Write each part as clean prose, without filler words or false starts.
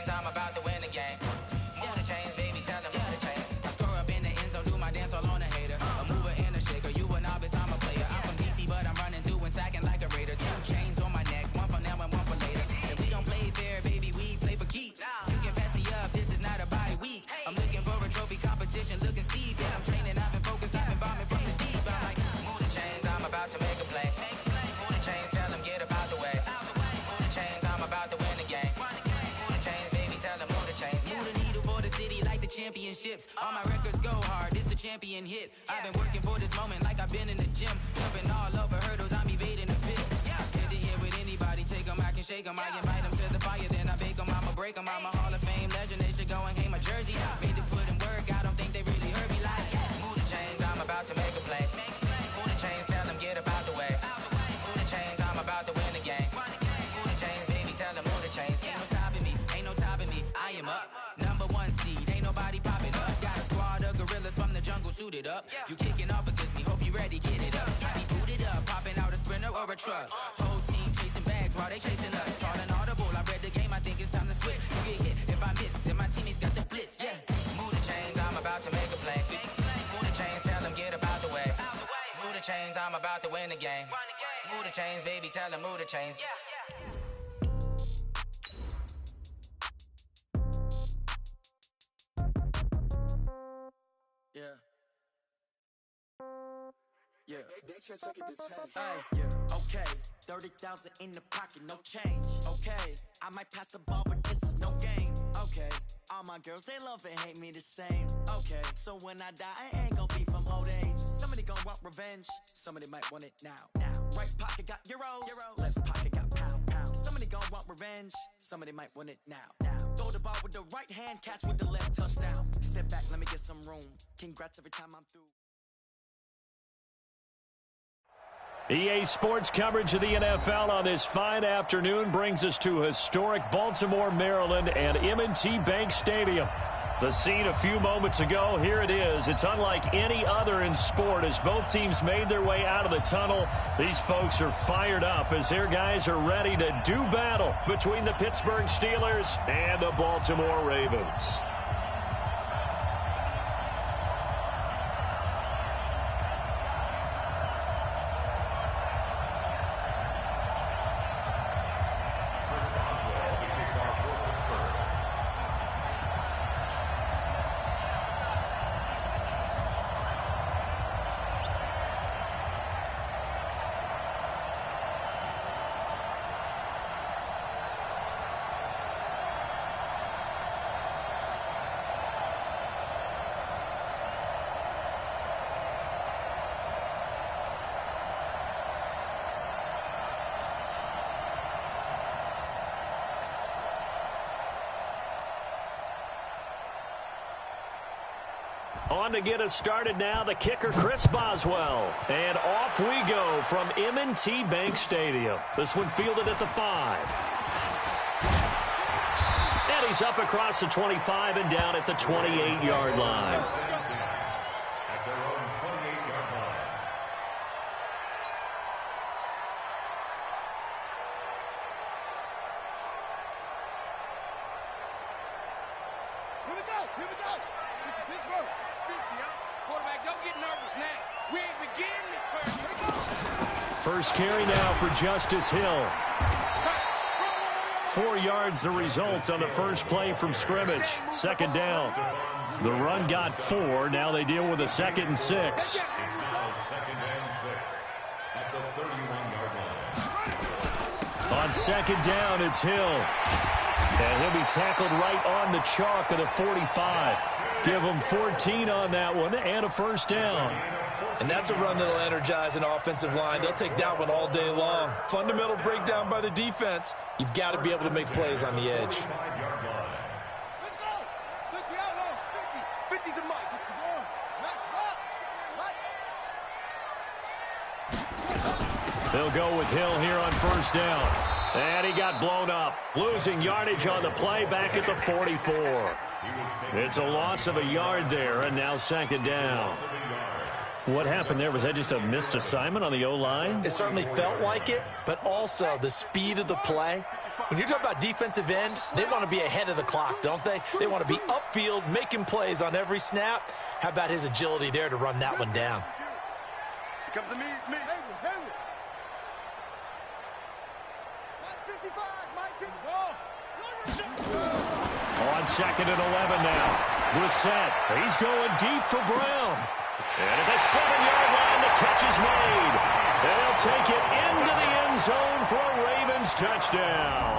chains, I'm about to win the game. Move the chains, baby, tell them move the chains. I score up in the end zone, do my dance all on a hater. A mover and a shaker, you a novice, I'm a player. I'm from DC, but I'm running through and sacking like a raider. 2 chains on my neck, one for now and one for later. And we don't play fair, baby, we play for keeps. You can pass me up, this is not a bye week. I'm looking for a trophy competition, looking steep. Yeah, I'm training, I've been focused, I've been bombing from the deep. I'm like, move the chains, I'm about to make a play. Move the chains, tell them get up out the way. Move the chains, I'm about to win the game. Move the chains, baby, tell them move the chains. Move the needle for the city like the championships. All my records go hard, this a champion hit. I've been working for this moment like I've been in the gym. Jumping all over hurdles, I'm evading the pit. Hit to hit with anybody, take them, I can shake them. I invite them to the fire, then I bake them, I'ma break them. I'm a Hall of Fame legend, they should go and hang my jersey. Made to put in work, I don't think they really heard me like. Move the chains, I'm about to make a play. Move the chains, tell them get up out the way. Move the chains, I'm about to win the game. Move the chains, baby, tell them move the chains. Ain't no stopping me, ain't no topping me. I am up, #1 seed, ain't nobody popping up. Got a squad of gorillas from the jungle suited up. You kicking off against me, hope you ready, get it up. I be booted up, popping out a Sprinter or a truck. Whole team chasing bags while they chasing us. Call an audible, I read the game, I think it's time to switch. You get hit, if I miss, then my teammates got the blitz, yeah. Move the chains, I'm about to make a play. Move the chains, tell them get up out the way. Move the chains, I'm about to win the game. Move the chains, baby, tell them move the chains. Yeah. Yeah. Hey, yeah. Okay. 30,000 in the pocket, no change. Okay. I might pass the ball, but this is no game. Okay. All my girls, they love and hate me the same. Okay. So when I die, I ain't gon' be from old age. Somebody gon' want revenge. Somebody might want it now. Right pocket got euros. Left pocket got pound. Somebody gon' want revenge. Somebody might want it now. Throw the ball with the right hand, catch with the left, touchdown. Step back, let me get some room. Congrats every time I'm through. EA Sports coverage of the NFL on this fine afternoon brings us to historic Baltimore, Maryland, and M&T Bank Stadium. The scene a few moments ago, here it is. It's unlike any other in sport as both teams made their way out of the tunnel. These folks are fired up as their guys are ready to do battle between the Pittsburgh Steelers and the Baltimore Ravens. On to get us started now, the kicker, Chris Boswell. And off we go from M&T Bank Stadium. This one fielded at the 5. And he's up across the 25 and down at the 28-yard line. First carry now for Justice Hill. 4 yards the result on the first play from scrimmage. Second down. The run got 4. Now they deal with a 2nd and 6. On second down, it's Hill. And he'll be tackled right on the chalk of the 45. Give him 14 on that one and a first down. And that's a run that'll energize an offensive line. They'll take that one all day long. Fundamental breakdown by the defense. You've got to be able to make plays on the edge. Let's go. 60 out long. 50 to Mike. 61. They'll go with Hill here on first down. And he got blown up. Losing yardage on the play back at the 44. It's a loss of a yard there, and now second down. What happened there? Was that just a missed assignment on the O-line? It certainly felt like it, but also the speed of the play. When you're talking about defensive end, they want to be ahead of the clock, don't they? They want to be upfield, making plays on every snap. How about his agility there to run that one down? It comes to me, it's me. Hayward. Mike 55, Mike 54. On 2nd and 11 now. Brissett, he's going deep for Brown. And at the 7-yard line, the catch is made. They'll take it into the end zone for a Ravens touchdown.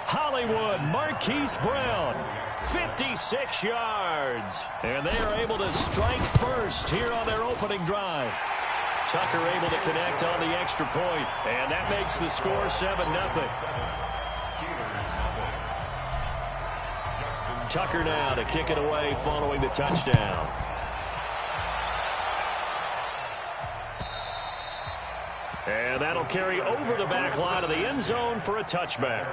Hollywood Marquise Brown, 56 yards. And they are able to strike first here on their opening drive. Tucker able to connect on the extra point, and that makes the score 7-0. Tucker now to kick it away following the touchdown. And that'll carry over the back line of the end zone for a touchback.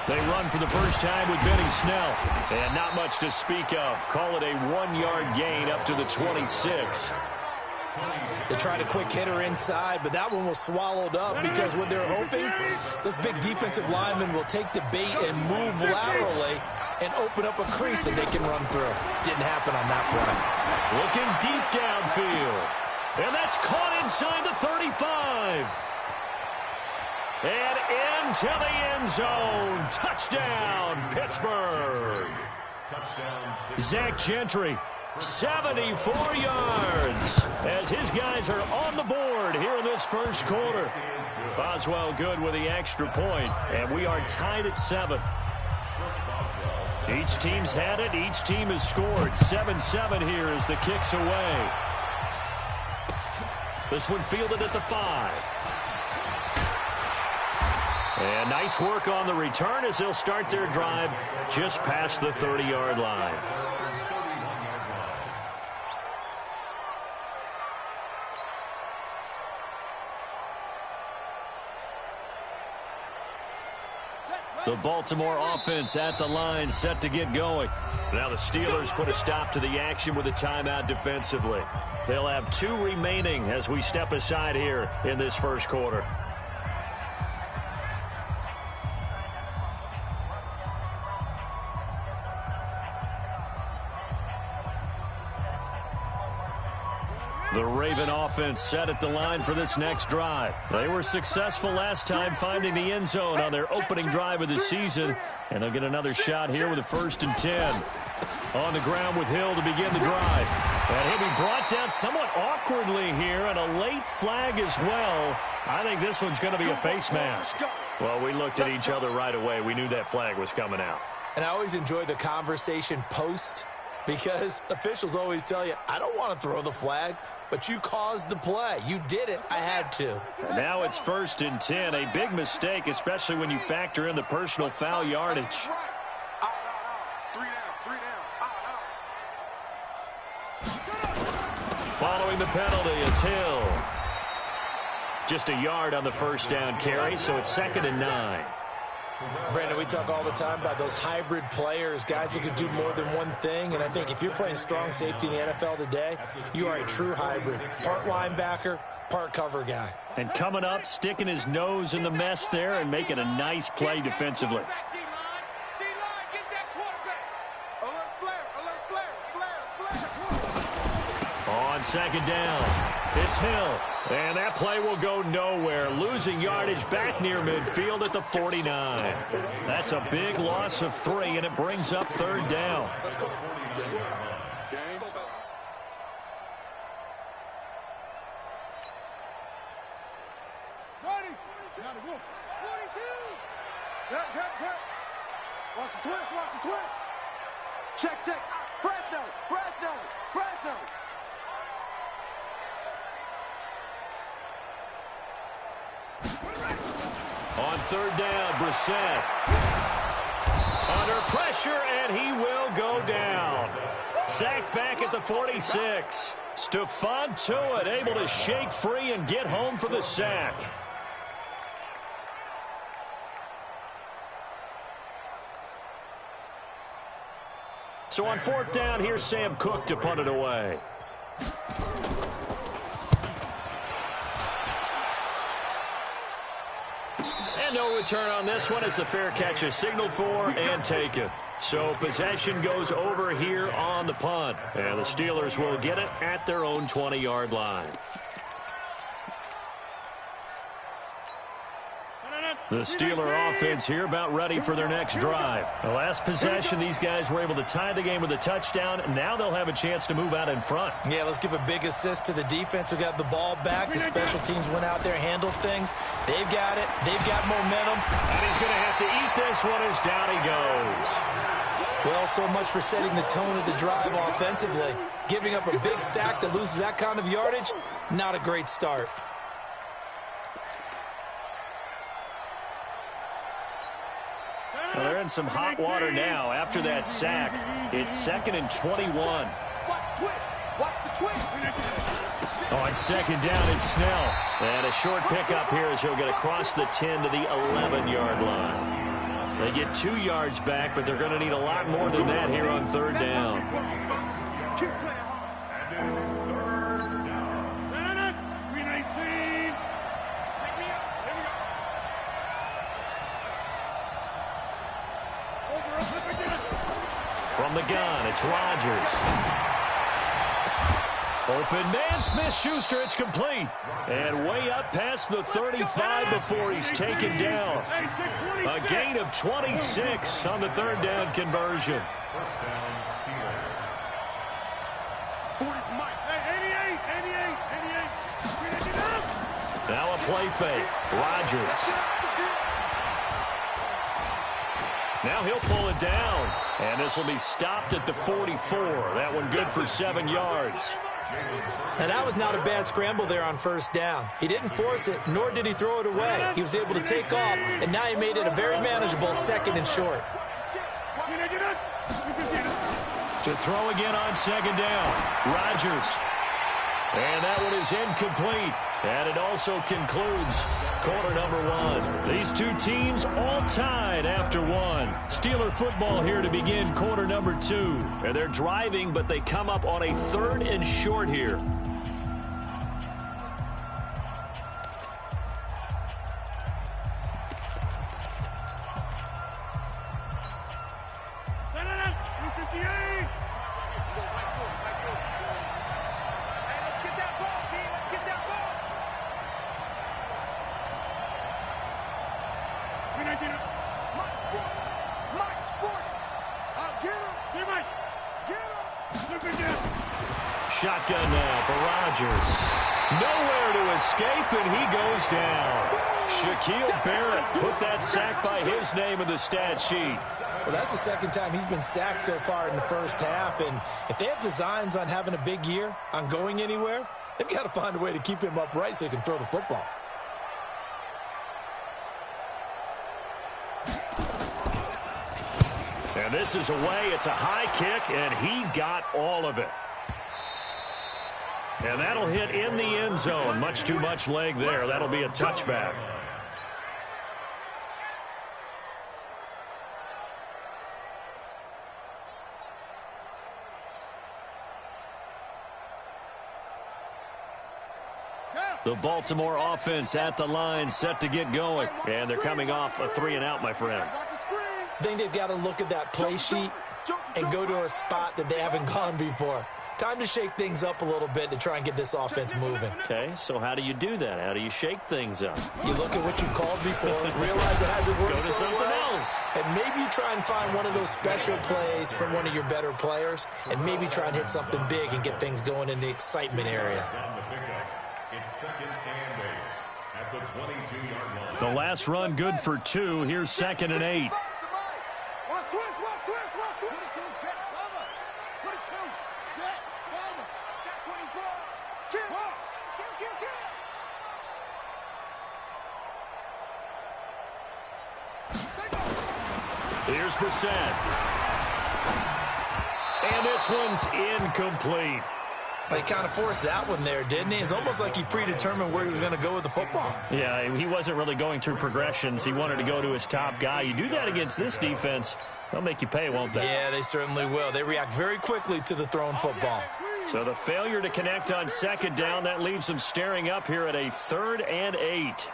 They run for the first time with Benny Snell. And not much to speak of. Call it a 1-yard gain up to the 26. They tried a quick hitter inside, but that one was swallowed up because what they're hoping, this big defensive lineman will take the bait and move laterally and open up a crease that they can run through. Didn't happen on that play. Looking deep downfield. And that's caught inside the 35. And into the end zone. Touchdown, Pittsburgh. Zach Gentry, 74 yards, as his guys are on the board here in this first quarter. Boswell good with the extra point, and we are tied at 7. Each team's had it. Each team has scored. 7-7 here as the kick's away. This one fielded at the 5. And nice work on the return as they'll start their drive just past the 30-yard line. The Baltimore offense at the line, set to get going. Now the Steelers put a stop to the action with a timeout defensively. They'll have 2 remaining as we step aside here in this first quarter. The Raven offense set at the line for this next drive. They were successful last time finding the end zone on their opening drive of the season. And they'll get another shot here with a 1st and 10. On the ground with Hill to begin the drive. And he'll be brought down somewhat awkwardly here, and a late flag as well. I think this one's going to be a face mask. Well, we looked at each other right away. We knew that flag was coming out. And I always enjoy the conversation post, because officials always tell you, I don't want to throw the flag, but you caused the play. You did it. I had to. And now it's 1st and 10. A big mistake, especially when you factor in the personal foul yardage. Following the penalty, it's Hill. Just a yard on the first down carry, so it's 2nd and 9. Brandon, we talk all the time about those hybrid players, guys who can do more than one thing. And I think if you're playing strong safety in the NFL today, you are a true hybrid. Part linebacker, part cover guy. And coming up, sticking his nose in the mess there and making a nice play defensively. On 2nd down, it's Hill. And that play will go nowhere. Losing yardage back near midfield at the 49. That's a big loss of 3, and it brings up 3rd down. Watch the twist, watch the twist. Check. Fresno. On third down, Brissett. Under pressure, and he will go down. Sacked back at the 46. Stephon Tuitt able to shake free and get home for the sack. So on fourth down, here's Sam Cook to punt it away. And no return on this one as the fair catch is signaled for and taken. So possession goes over here on the punt. And the Steelers will get it at their own 20-yard line. The Steeler offense here about ready for their next drive. The last possession, these guys were able to tie the game with a touchdown. Now they'll have a chance to move out in front. Yeah, let's give a big assist to the defense who got the ball back. The special teams went out there, handled things. They've got it. They've got momentum. And he's going to have to eat this one as down he goes. Well, so much for setting the tone of the drive offensively. Giving up a big sack that loses that kind of yardage, not a great start. Well, they're in some hot water now after that sack. It's 2nd and 21. Watch the twist. On second down, it's Snell. And a short pickup here as he'll get across the 10 to the 11-yard line. They get 2 yards back, but they're going to need a lot more than that here on third down. From the gun, it's Rodgers. Open man, Smith-Schuster, it's complete. And way up past the 35 before he's taken down. A gain of 26 on the third down conversion. Now a play fake. Rodgers. Now he'll pull it down. And this will be stopped at the 44. That one good for 7 yards. And that was not a bad scramble there on first down. He didn't force it, nor did he throw it away. He was able to take off, and now he made it a very manageable 2nd and short. To throw again on second down. Rodgers. And that one is incomplete. And it also concludes quarter number 1. These two teams all tied after 1. Steeler football here to begin quarter number 2. And they're driving, but they come up on a 3rd and short here. Shotgun now for Rodgers. Nowhere to escape, and he goes down. Shaquille Barrett put that sack by his name in the stat sheet. Well, that's the 2nd time he's been sacked so far in the first half, and if they have designs on having a big year, on going anywhere, they've got to find a way to keep him upright so he can throw the football. And this is away. It's a high kick, and he got all of it. And that'll hit in the end zone. Much too much leg there. That'll be a touchback. The Baltimore offense at the line, set to get going. And they're coming off a 3-and-out, my friend. I think they've got to look at that play sheet and go to a spot that they haven't gone before. Time to shake things up a little bit to try and get this offense moving. Okay, so how do you do that? How do you shake things up? You look at what you called before, realize it hasn't worked so something well, else. And maybe you try and find one of those special plays from one of your better players, and maybe try and hit something big and get things going in the excitement area. It's 2nd and 8 at the 22-yard line. The last run good for 2. Here's 2nd and 8. Here's Brissett. And this one's incomplete. He kind of forced that one there, didn't he? It's almost like he predetermined where he was going to go with the football. Yeah, he wasn't really going through progressions. He wanted to go to his top guy. You do that against this defense, they'll make you pay, won't they? Yeah, they certainly will. They react very quickly to the thrown football. So the failure to connect on second down, that leaves them staring up here at a 3rd and 8.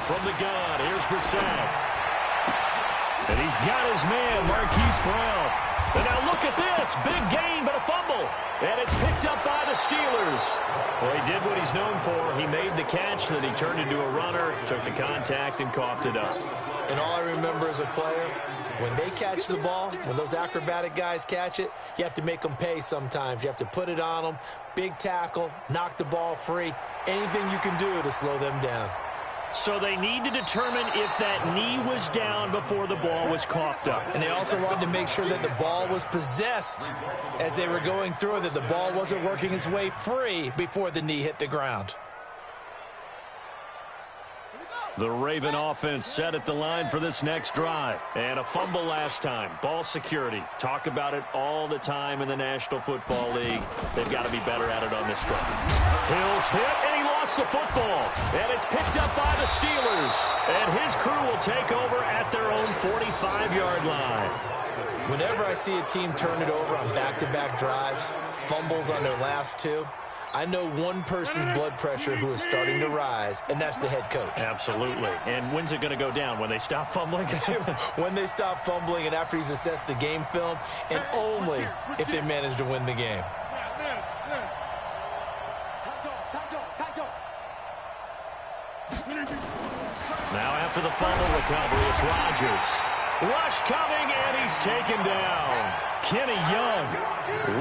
From the gun, here's Brissett. And he's got his man, Marquise Brown. And now look at this. Big gain, but a fumble. And it's picked up by the Steelers. Well, he did what he's known for. He made the catch, then he turned into a runner, took the contact, and coughed it up. And all I remember as a player, when they catch the ball, when those acrobatic guys catch it, you have to make them pay sometimes. You have to put it on them, big tackle, knock the ball free, anything you can do to slow them down. So they need to determine if that knee was down before the ball was coughed up. And they also wanted to make sure that the ball was possessed as they were going through it, that the ball wasn't working its way free before the knee hit the ground. The Raven offense set at the line for this next drive. And a fumble last time. Ball security. Talk about it all the time in the National Football League. They've got to be better at it on this drive. Hill's hit, and he lost the football. And it's picked up by the Steelers. And his crew will take over at their own 45-yard line. Whenever I see a team turn it over on back-to-back drives, fumbles on their last two, I know one person's blood pressure who is starting to rise, and that's the head coach. Absolutely. And when's it going to go down? When they stop fumbling? When they stop fumbling and after he's assessed the game film, and only if they manage to win the game. Now after the fumble recovery, it's Rodgers. Rush coming, and he's taken down. Kenny Young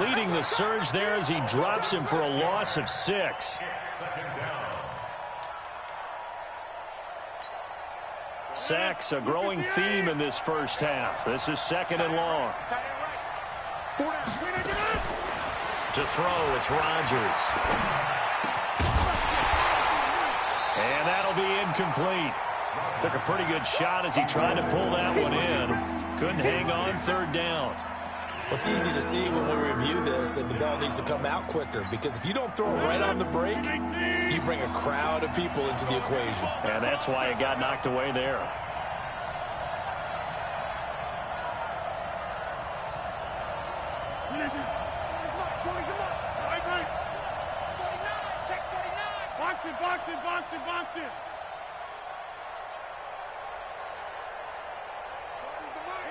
leading the surge there as he drops him for a loss of 6. Sacks, a growing theme in this first half. This is 2nd and long. To throw, it's Rodgers. And that'll be incomplete. Took a pretty good shot as he tried to pull that one in. Couldn't hang on 3rd down. Well, it's easy to see when we review this that the ball needs to come out quicker, because if you don't throw it right on the break, you bring a crowd of people into the equation. And that's why it got knocked away there. Box it.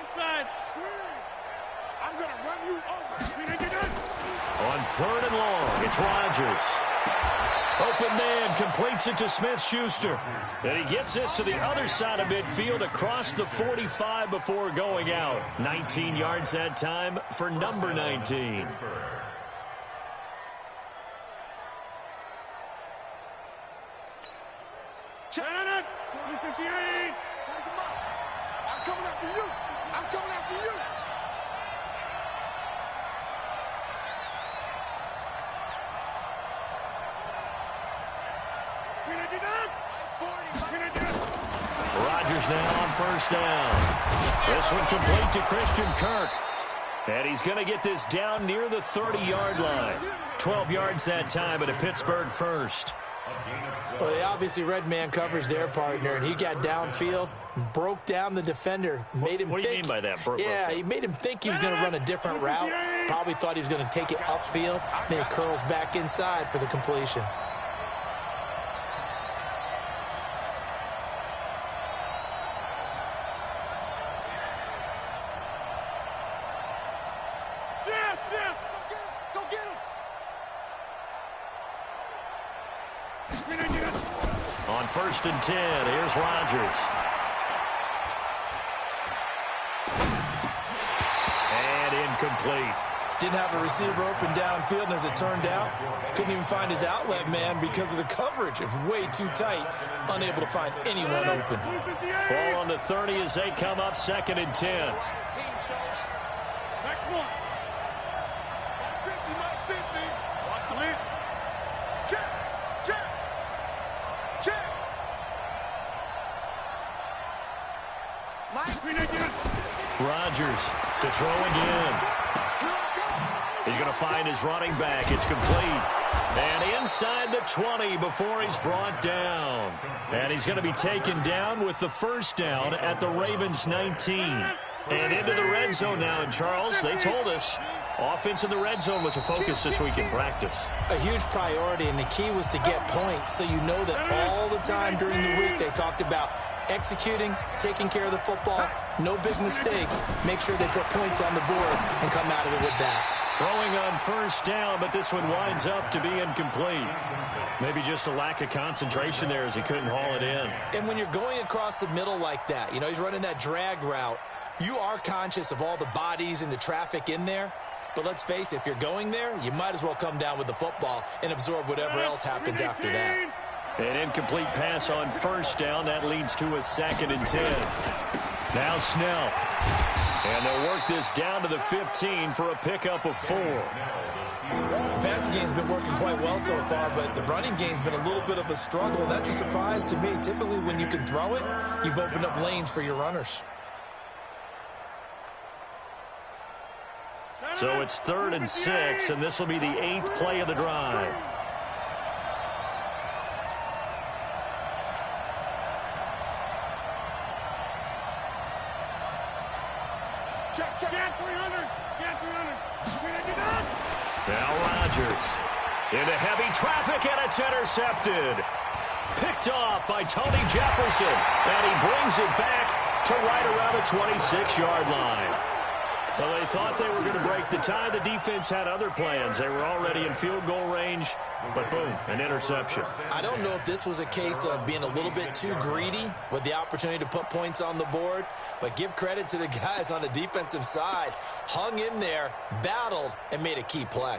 Inside. Squeeze. I'm going to run you over. On 3rd and long, it's Rodgers. Open man completes it to Smith-Schuster. And he gets this to the other side of midfield across the 45 before going out. 19 yards that time for number 19. Janet! 58! I'm coming after you! I'm coming after you! Rodgers now on 1st down. This one complete to Christian Kirk. And he's going to get this down near the 30-yard line. 12 yards that time, but a Pittsburgh first. Well, they obviously read man coverage their partner, and he got downfield, broke down the defender, made him What do you think, mean by that? Yeah, he made him think he was going to run a different route. Probably thought he was going to take it upfield. Then he curls back inside for the completion. Go get him! On 1st and 10, here's Rodgers. And incomplete. Didn't have a receiver open downfield, and as it turned out, couldn't even find his outlet man because of the coverage. It was way too tight, unable to find anyone open. Ball on the 30 as they come up 2nd and 10. Back one. 50. Watch the lid. Check. Rodgers to throw again. He's going to find his running back. It's complete. And inside the 20 before he's brought down. And he's going to be taken down with the first down at the Ravens 19. And into the red zone now. And Charles, they told us offense in the red zone was a focus this week in practice. A huge priority, and the key was to get points. So you know that all the time during the week they talked about executing, taking care of the football, no big mistakes. Make sure they put points on the board and come out of it with that. Throwing on first down, but this one winds up to be incomplete. Maybe just a lack of concentration there as he couldn't haul it in. And when you're going across the middle like that, you know, he's running that drag route, you are conscious of all the bodies and the traffic in there. But let's face it, if you're going there, you might as well come down with the football and absorb whatever else happens after that. An incomplete pass on first down. That leads to a 2nd and 10. Now Snell. And they'll work this down to the 15 for a pickup of 4. The passing game's been working quite well so far, but the running game's been a little bit of a struggle. That's a surprise to me. Typically, when you can throw it, you've opened up lanes for your runners. So it's 3rd and 6, and this will be the 8th play of the drive. Check, 300. Get 300. Now Rodgers into heavy traffic, and it's intercepted. Picked off by Tony Jefferson, and he brings it back to right around the 26-yard line. Well, they thought they were going to break the tie. The defense had other plans. They were already in field goal range, but boom, an interception. I don't know if this was a case of being a little bit too greedy with the opportunity to put points on the board, but give credit to the guys on the defensive side. Hung in there, battled, and made a key play.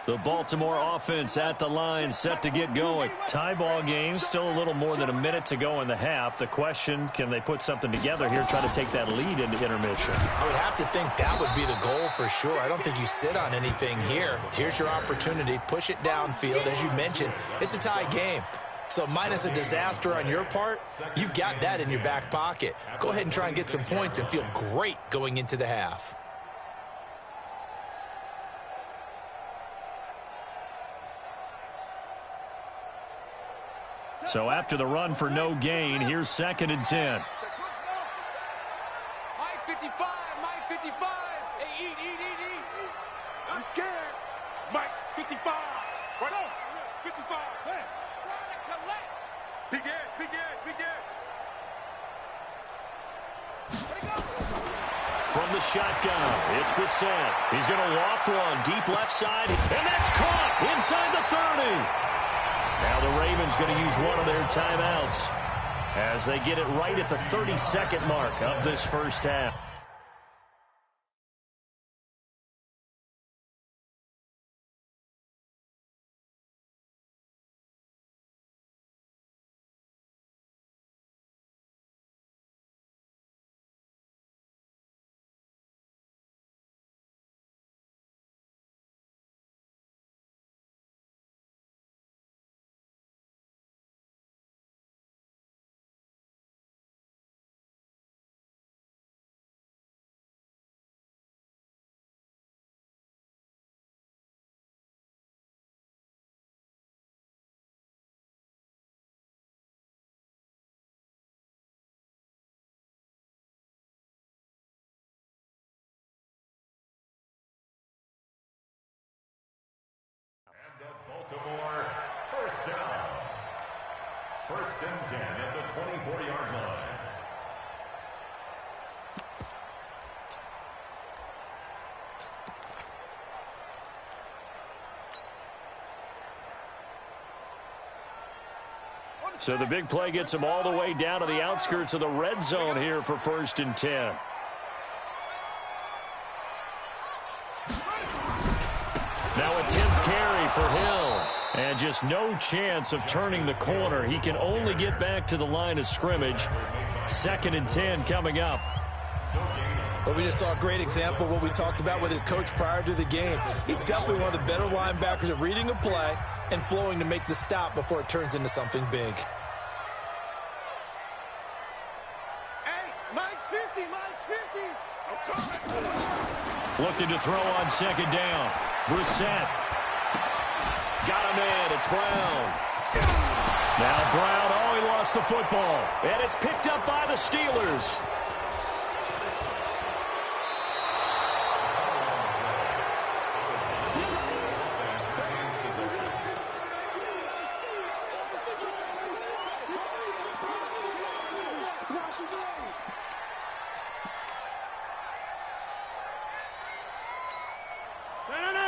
The Baltimore offense at the line, set to get going. Tie ball game, still a little more than a minute to go in the half. The question, can they put something together here, try to take that lead into intermission? I would have to think that would be the goal for sure. I don't think you sit on anything here. Here's your opportunity. Push it downfield. As you mentioned, it's a tie game. So minus a disaster on your part, you've got that in your back pocket. Go ahead and try and get some points and feel great going into the half. So after the run for no gain, here's 2nd and 10. Mike 55. Hey, eat. I'm scared. Mike 55. Right on. 55. Hey. Trying to collect. Big Ed. Where'd he go? From the shotgun, it's Bissett. He's going to loft one deep left side, and that's caught inside the 30. Now the Ravens going to use one of their timeouts as they get it right at the 32nd mark of this first half. Baltimore, first down. 1st and 10 at the 24-yard line. So the big play gets them all the way down to the outskirts of the red zone here for 1st and 10. Now a 10th carry for Hill. And just no chance of turning the corner. He can only get back to the line of scrimmage. 2nd and 10 coming up. Well, we just saw a great example of what we talked about with his coach prior to the game. He's definitely one of the better linebackers at reading a play and flowing to make the stop before it turns into something big. something to throw on second down. Brissett. Got him in. It's Brown. Now Brown, oh, he lost the football. And it's picked up by the Steelers.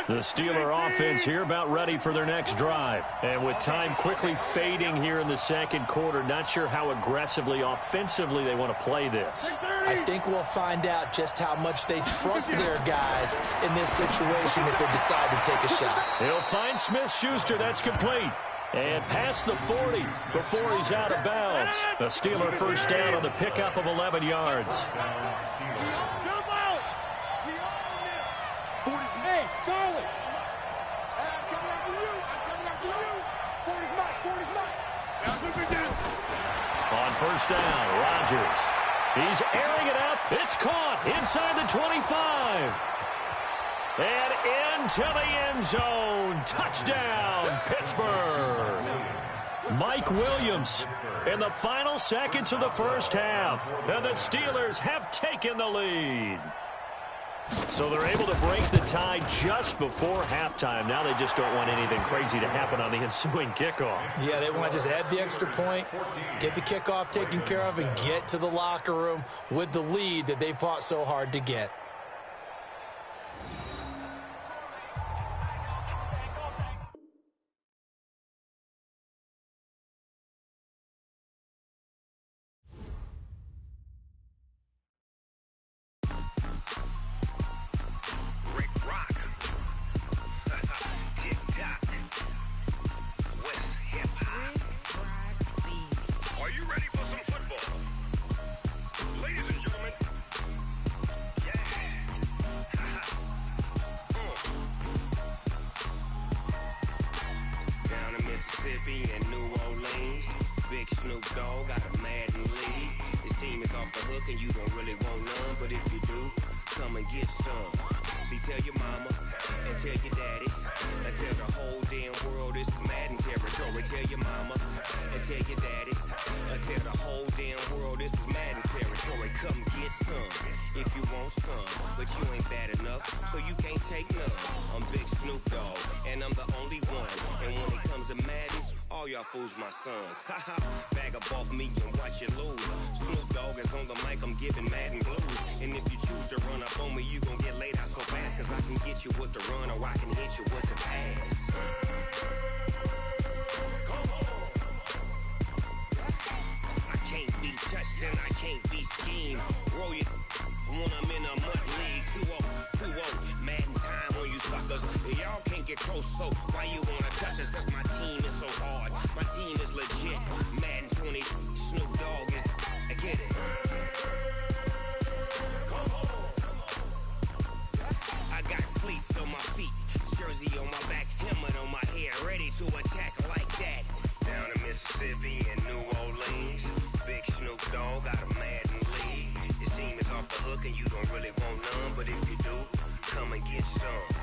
The Steeler offense here about ready for their next drive. And with time quickly fading here in the second quarter, not sure how aggressively, offensively they want to play this. I think we'll find out just how much they trust their guys in this situation if they decide to take a shot. He'll find Smith-Schuster. That's complete. And past the 40 before he's out of bounds. The Steeler first down on the pickup of 11 yards. Hey, Charlie! I'm coming after you! I'm coming after you! 40's mine! 40's mine! Now look at this! On first down, Rodgers. He's airing it out. It's caught inside the 25. And into the end zone. Touchdown, Pittsburgh. Mike Williams in the final seconds of the first half. And the Steelers have taken the lead. So they're able to break the tie just before halftime. Now they just don't want anything crazy to happen on the ensuing kickoff. Yeah, they want to just add the extra point, get the kickoff taken care of, and get to the locker room with the lead that they fought so hard to get. And New Orleans, big Snoop Dogg got a Madden lead. His team is off the hook and you don't really want none, but if you do, come and get some. See, tell your mama and tell your daddy and tell the whole damn world this is Madden territory. Tell your mama and tell your daddy and tell the whole damn world this is Madden territory. Come get some if you want some, but you ain't bad enough, so you can't take none. I'm Big Snoop Dogg and I'm the only one, and when it comes to Madden, all y'all fools my sons. Haha, bag up off me and watch you lose. Snoop Dogg is on the mic, I'm giving Madden blues. And if you choose to run up on me, you gon' get laid out so fast, cause I can get you with the run or I can hit you with the pass. Come on. I can't be touched and I can't be schemed. Roll you when I'm in a mud league. 2-0, Madden time on you suckers. Y'all can't get close, so why you wanna touch us? Cause my team is so hard, my team is legit. Madden 20, Snoop Dogg is, I get it. Come on. I got cleats on my feet, jersey on my back, helmet on my head, ready to attack like that. Down in Mississippi and New Orleans, big Snoop Dogg got a Madden lead. Your team is off the hook and you don't really want none, but if you do, come and get some.